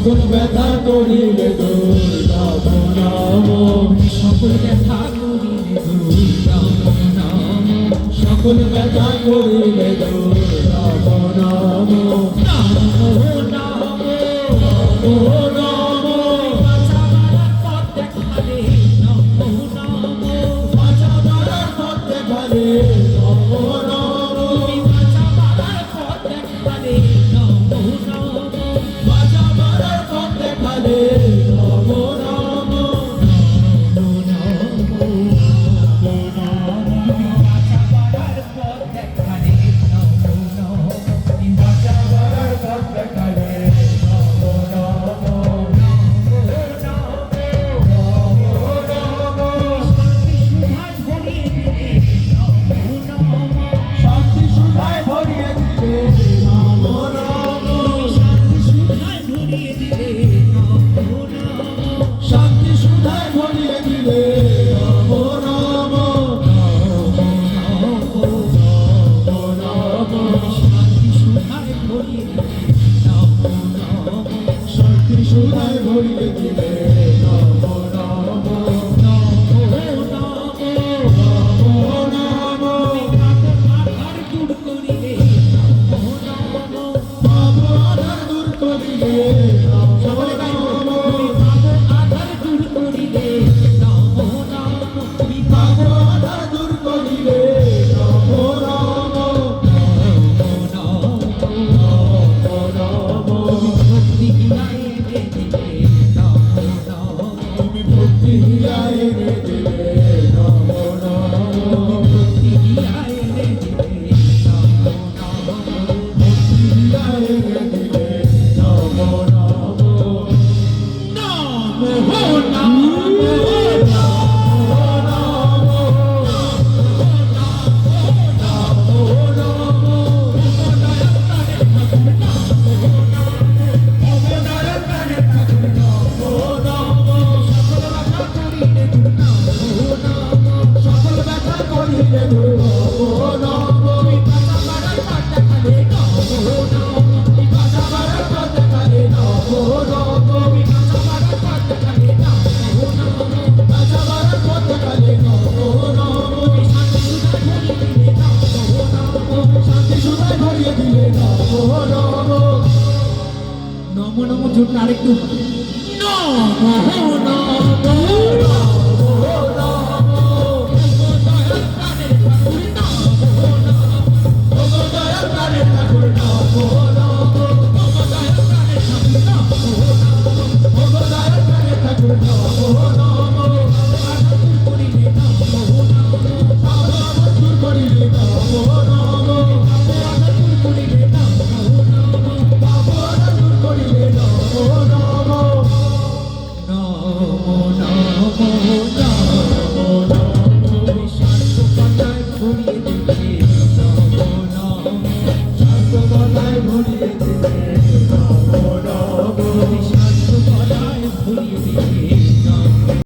সকল ব্যথা করিলে দূর নম নম, সকল ব্যথা করিলে দূর নম নম, সকল ব্যথা করিলে দূর নম নম, নম নম, ও নম বাঁচাবার পথ দেখালে নম নম, বাঁচাবার পথ দেখালে নম নম, তুমি বাঁচাবার পথ দেখালে নম নম, বাঁচাবার পথ দেখালে নম নম, বাঁচাবার পথ দেখালে নম নম, বাঁচাবার পথ দেখালে নম নম, শান্তি সুধায় ভরিয়ে দিলে নম নম, শান্তি সুধায় ভরিয়ে দিলে নম নম, শান্তি সুধায় ভরিয়ে দিলে নম নম, বাবু আধার দূর করিলে নম নম, বাবু আধার দূর করিলে নম নম, নম নম, তুমি ভক্তি হিয়ায় এনে দিলে নম নম, ভক্তি হিয়ায় এনে দিলে নম নম, সকল ব্যথা করিলে দূর নম নম, বাঁচাবার পথ দেখালে নম নম, বাঁচাবার পথ দেখালে নম নম, শান্তি সুধায় ভরিয়ে দিলে নম নম, নম নম জন্য আরেকটু নম নম দয়াল প্রাণের ঠাকুর নম নম,